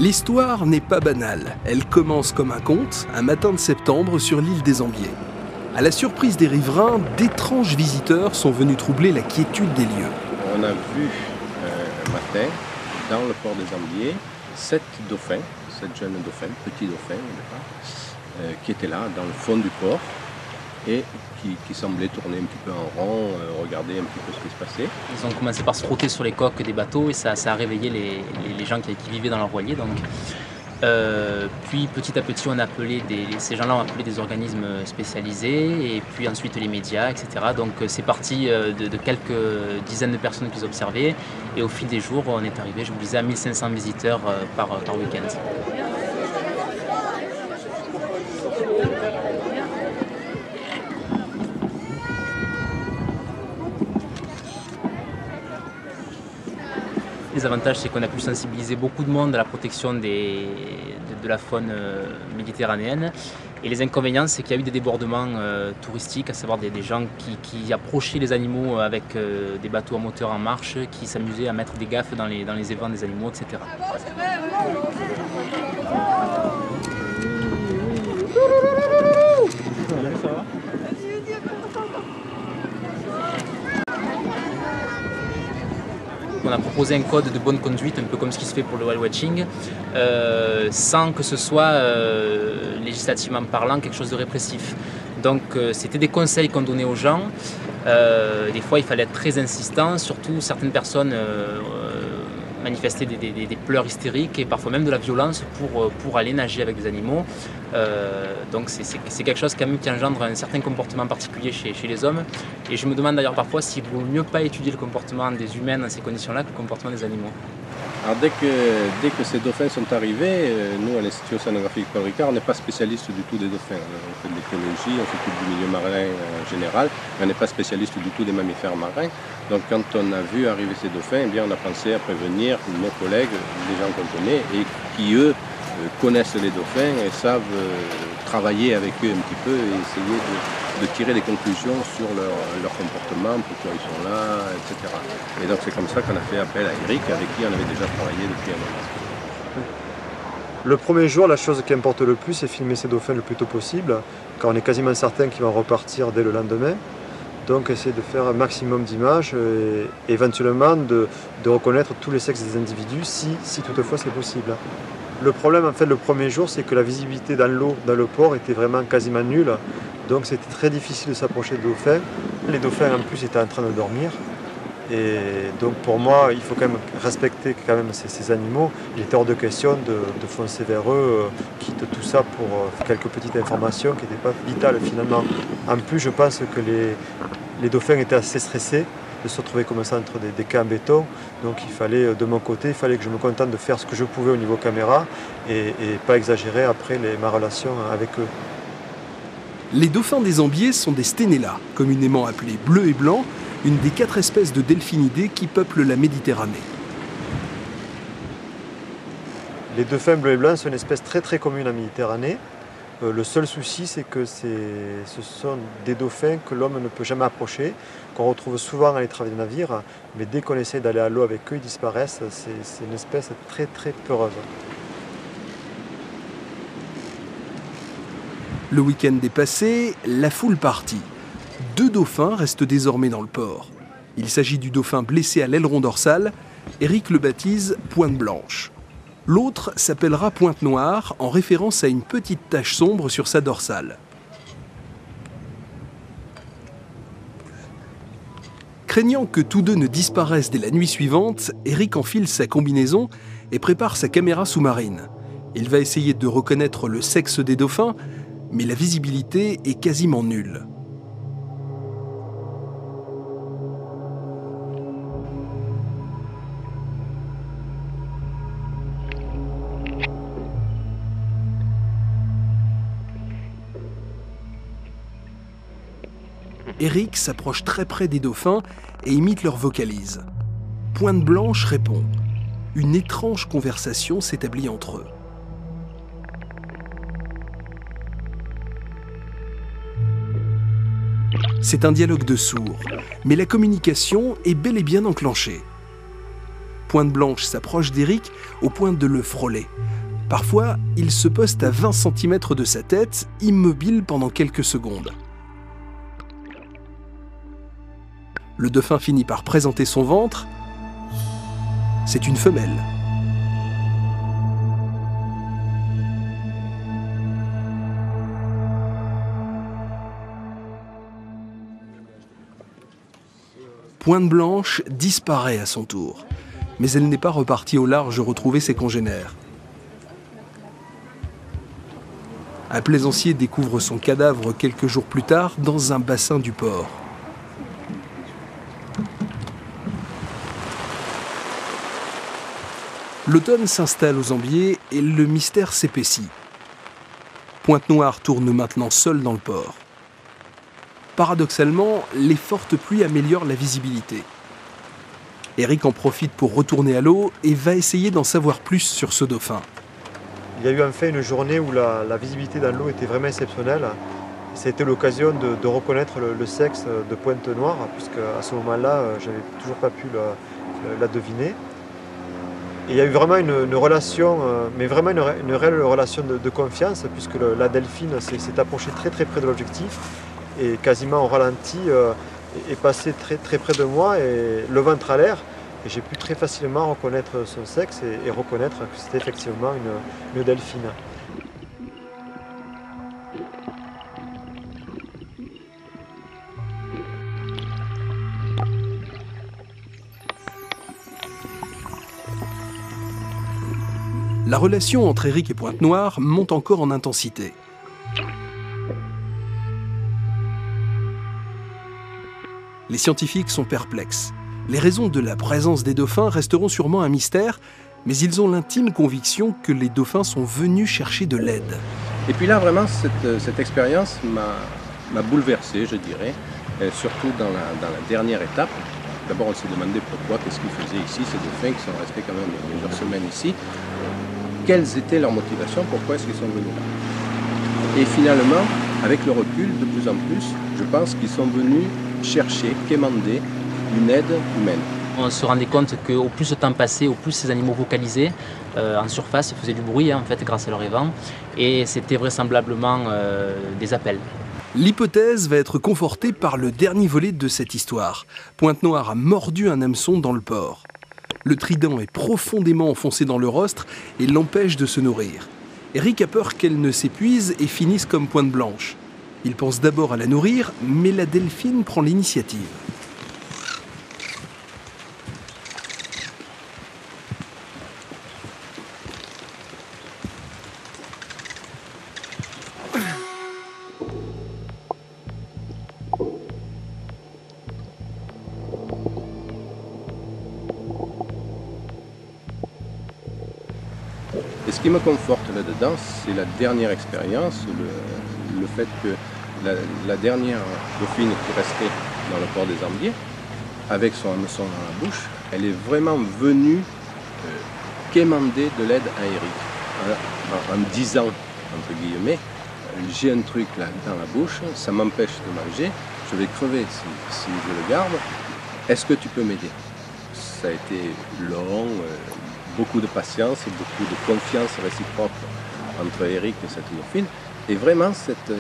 L'histoire n'est pas banale. Elle commence comme un conte, un matin de septembre sur l'île des Ambiers. À la surprise des riverains, d'étranges visiteurs sont venus troubler la quiétude des lieux. On a vu un matin, dans le port des Ambiers, 7 dauphins, 7 jeunes dauphins, petits dauphins au départ, qui étaient là, dans le fond du port, et qui semblaient tourner un petit peu en rond, regarder un petit peu ce qui se passait. Ils ont commencé par se frotter sur les coques des bateaux et ça a réveillé les gens qui vivaient dans leur voilier. Donc. Puis petit à petit ces gens-là ont appelé des organismes spécialisés et puis ensuite les médias, etc. Donc c'est parti de quelques dizaines de personnes qui les observaient et au fil des jours on est arrivé, je vous disais, à 1500 visiteurs par week-end. Les avantages, c'est qu'on a pu sensibiliser beaucoup de monde à la protection de la faune méditerranéenne. Et les inconvénients, c'est qu'il y a eu des débordements touristiques, à savoir des gens qui approchaient les animaux avec des bateaux à moteur en marche, qui s'amusaient à mettre des gaffes dans les évents des animaux, etc. On a proposé un code de bonne conduite, un peu comme ce qui se fait pour le whale watching, sans que ce soit législativement parlant quelque chose de répressif. Donc c'était des conseils qu'on donnait aux gens. Des fois il fallait être très insistant, surtout certaines personnes manifester des pleurs hystériques et parfois même de la violence pour aller nager avec des animaux. Donc c'est quelque chose quand même qui engendre un certain comportement particulier chez les hommes. Et je me demande d'ailleurs parfois s'il vaut mieux pas étudier le comportement des humains dans ces conditions-là que le comportement des animaux. Alors dès que ces dauphins sont arrivés, nous à l'Institut océanographique Paul Ricard, on n'est pas spécialiste du tout des dauphins. On fait de l'écologie, on s'occupe du milieu marin en général, mais on n'est pas spécialiste du tout des mammifères marins. Donc quand on a vu arriver ces dauphins, eh bien, on a pensé à prévenir nos collègues, les gens qu'on connaît, et qui eux connaissent les dauphins et savent travailler avec eux un petit peu et essayer de tirer des conclusions sur leur comportement, pourquoi ils sont là, etc. Et donc c'est comme ça qu'on a fait appel à Eric, avec qui on avait déjà travaillé depuis un moment. Le premier jour, la chose qui importe le plus, c'est filmer ces dauphins le plus tôt possible, car on est quasiment certain qu'ils vont repartir dès le lendemain. Donc essayer de faire un maximum d'images et éventuellement de reconnaître tous les sexes des individus si toutefois c'est possible. Le problème en fait le premier jour, c'est que la visibilité dans l'eau, dans le port, était vraiment quasiment nulle. Donc c'était très difficile de s'approcher des dauphins. Les dauphins en plus étaient en train de dormir. Et donc pour moi, il faut quand même respecter quand même ces animaux. Il était hors de question de foncer vers eux, quitte tout ça pour quelques petites informations qui n'étaient pas vitales finalement. En plus, je pense que les dauphins étaient assez stressés de se retrouver comme ça entre des quais en béton. Donc il fallait, de mon côté, il fallait que je me contente de faire ce que je pouvais au niveau caméra et pas exagérer après ma relation avec eux. Les dauphins des Ambiers sont des sténélas, communément appelés bleus et blancs, une des 4 espèces de delphinidés qui peuplent la Méditerranée. Les dauphins bleus et blancs sont une espèce très très commune en Méditerranée. Le seul souci, c'est que ce sont des dauphins que l'homme ne peut jamais approcher, qu'on retrouve souvent à les travailler de navires, mais dès qu'on essaie d'aller à l'eau avec eux, ils disparaissent. C'est une espèce très très peureuse. Le week-end est passé, la foule partit. 2 dauphins restent désormais dans le port. Il s'agit du dauphin blessé à l'aileron dorsal. Eric le baptise Pointe Blanche. L'autre s'appellera Pointe Noire, en référence à une petite tache sombre sur sa dorsale. Craignant que tous deux ne disparaissent dès la nuit suivante, Eric enfile sa combinaison et prépare sa caméra sous-marine. Il va essayer de reconnaître le sexe des dauphins, mais la visibilité est quasiment nulle. Eric s'approche très près des dauphins et imite leur vocalise. Pointe Blanche répond. Une étrange conversation s'établit entre eux. C'est un dialogue de sourds, mais la communication est bel et bien enclenchée. Pointe Blanche s'approche d'Eric au point de le frôler. Parfois, il se poste à 20 cm de sa tête, immobile pendant quelques secondes. Le dauphin finit par présenter son ventre. C'est une femelle. Pointe Blanche disparaît à son tour, mais elle n'est pas repartie au large retrouver ses congénères. Un plaisancier découvre son cadavre quelques jours plus tard dans un bassin du port. L'automne s'installe aux Ambiers et le mystère s'épaissit. Pointe-Noire tourne maintenant seule dans le port. Paradoxalement, les fortes pluies améliorent la visibilité. Eric en profite pour retourner à l'eau et va essayer d'en savoir plus sur ce dauphin. Il y a eu enfin une journée où la visibilité dans l'eau était vraiment exceptionnelle. Ça a été l'occasion de reconnaître le sexe de Pointe-Noire, puisque à ce moment-là, je n'avais toujours pas pu la deviner. Et il y a eu vraiment une relation, mais vraiment une réelle relation de confiance, puisque la delphine s'est approchée très très près de l'objectif et quasiment au ralenti est passée très très près de moi et le ventre à l'air. Et j'ai pu très facilement reconnaître son sexe et reconnaître que c'était effectivement une delphine. La relation entre Eric et Pointe-Noire monte encore en intensité. Les scientifiques sont perplexes. Les raisons de la présence des dauphins resteront sûrement un mystère, mais ils ont l'intime conviction que les dauphins sont venus chercher de l'aide. Et puis là, vraiment, cette expérience m'a bouleversé, je dirais, surtout dans la dernière étape. D'abord, on s'est demandé pourquoi, qu'est-ce qu'ils faisaient ici, ces dauphins qui sont restés quand même plusieurs semaines ici. Quelles étaient leurs motivations, pourquoi est-ce qu'ils sont venus là. Et finalement, avec le recul, de plus en plus, je pense qu'ils sont venus chercher, quémander une aide humaine. On se rendait compte qu'au plus le temps passait, au plus ces animaux vocalisaient en surface, ils faisaient du bruit en fait grâce à leur évent, et c'était vraisemblablement des appels. L'hypothèse va être confortée par le dernier volet de cette histoire. Pointe-Noire a mordu un hameçon dans le port. Le trident est profondément enfoncé dans le rostre et l'empêche de se nourrir. Eric a peur qu'elle ne s'épuise et finisse comme Pointe Blanche. Il pense d'abord à la nourrir, mais la delphine prend l'initiative. Et ce qui me conforte là-dedans, c'est la dernière expérience, le fait que la dernière dauphine qui restait dans le port des Ambiers, avec son hameçon dans la bouche, elle est vraiment venue quémander de l'aide à Eric. En disant, entre guillemets, j'ai un truc là dans la bouche, ça m'empêche de manger, je vais crever si je le garde, est-ce que tu peux m'aider? Ça a été long, beaucoup de patience, beaucoup de confiance réciproque entre Eric et cette dauphine. Et vraiment, cette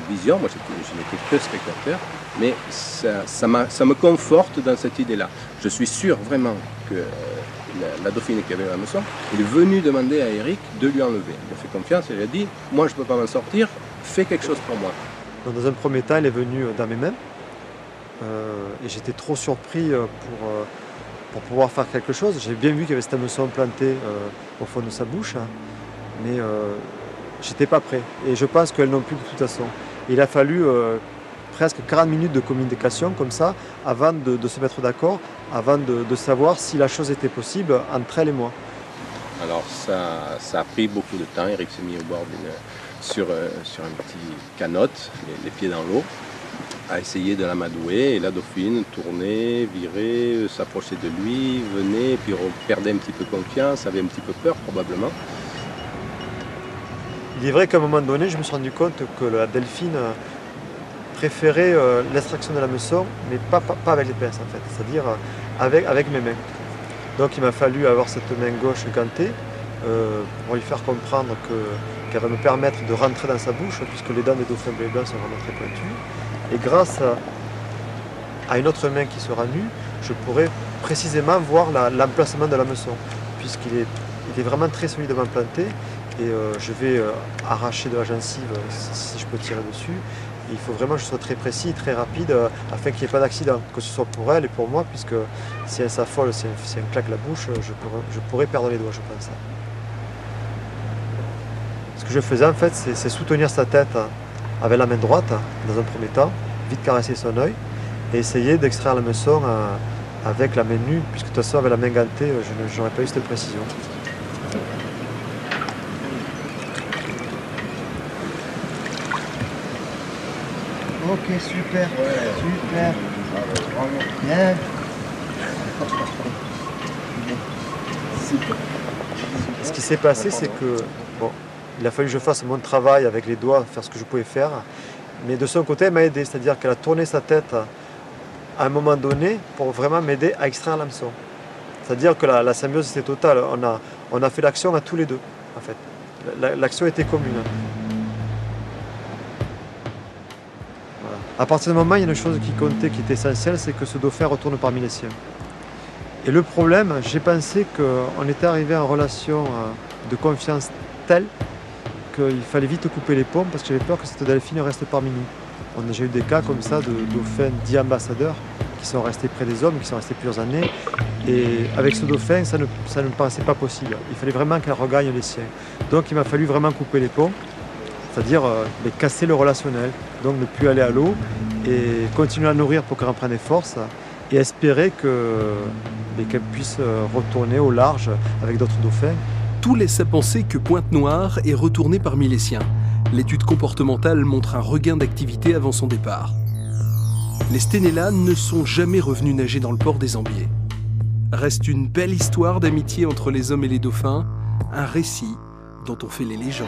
vision, moi je n'étais que spectateur, mais ça me conforte dans cette idée-là. Je suis sûr vraiment que la dauphine qui avait la hameçon, elle est venue demander à Eric de lui enlever. Il a fait confiance, elle lui a dit, moi je ne peux pas m'en sortir, fais quelque chose pour moi. Donc, dans un premier temps, elle est venue dans mes mains, et j'étais trop surpris pour pouvoir faire quelque chose. J'ai bien vu qu'il y avait cet hameçon planté au fond de sa bouche, mais j'étais pas prêt. Et je pense qu'elle non plus de toute façon. Il a fallu presque 40 minutes de communication comme ça, avant de se mettre d'accord, avant de savoir si la chose était possible entre elle et moi. Alors ça a pris beaucoup de temps. Eric s'est mis au bord sur un petit canot, les pieds dans l'eau, à essayer de l'amadouer, et la dauphine tournait, virait, s'approchait de lui, venait, puis perdait un petit peu confiance, avait un petit peu peur probablement. Il est vrai qu'à un moment donné, je me suis rendu compte que la delphine préférait l'extraction de l'hameçon, mais pas avec les pinces en fait, c'est-à-dire avec mes mains. Donc il m'a fallu avoir cette main gauche gantée pour lui faire comprendre qu'elle va me permettre de rentrer dans sa bouche, puisque les dents des dauphins bleu et blanc sont vraiment très pointues. Et grâce à une autre main qui sera nue, je pourrai précisément voir l'emplacement de l'hameçon, puisqu'il est vraiment très solidement planté. Et je vais arracher de la gencive si je peux tirer dessus. Et il faut vraiment que je sois très précis, très rapide, afin qu'il n'y ait pas d'accident, que ce soit pour elle et pour moi, puisque si elle s'affole, si elle me claque la bouche, je pourrais perdre les doigts, je pense. Ce que je faisais en fait, c'est soutenir sa tête avec la main droite, dans un premier temps, vite caresser son œil, et essayer d'extraire l'hameçon avec la main nue, puisque de toute façon avec la main gantée, je n'aurais pas eu cette précision. Ok, super, super. Bien. Ce qui s'est passé, c'est que bon, il a fallu que je fasse mon travail avec les doigts, faire ce que je pouvais faire. Mais de son côté, elle m'a aidé, c'est-à-dire qu'elle a tourné sa tête à un moment donné pour vraiment m'aider à extraire l'hameçon. C'est-à-dire que la symbiose était totale. On a fait l'action à tous les deux, en fait. L'action était commune. Voilà. À partir du moment, il y a une chose qui comptait, qui était essentielle, c'est que ce dauphin retourne parmi les siens. Et le problème, j'ai pensé qu'on était arrivé en relation de confiance telle qu'il fallait vite couper les ponts parce que j'avais peur que cette delphine reste parmi nous. On a déjà eu des cas comme ça de dauphins dits ambassadeurs qui sont restés près des hommes, qui sont restés plusieurs années. Et avec ce dauphin, ça ne me paraissait pas possible. Il fallait vraiment qu'elle regagne les siens. Donc il m'a fallu vraiment couper les ponts, c'est-à-dire casser le relationnel. Donc ne plus aller à l'eau et continuer à nourrir pour qu'elle reprenne des forces et espérer qu'elle puisse retourner au large avec d'autres dauphins. Tout laisse à penser que Pointe-Noire est retournée parmi les siens. L'étude comportementale montre un regain d'activité avant son départ. Les Stennella ne sont jamais revenus nager dans le port des Ambiers. Reste une belle histoire d'amitié entre les hommes et les dauphins, un récit dont on fait les légendes.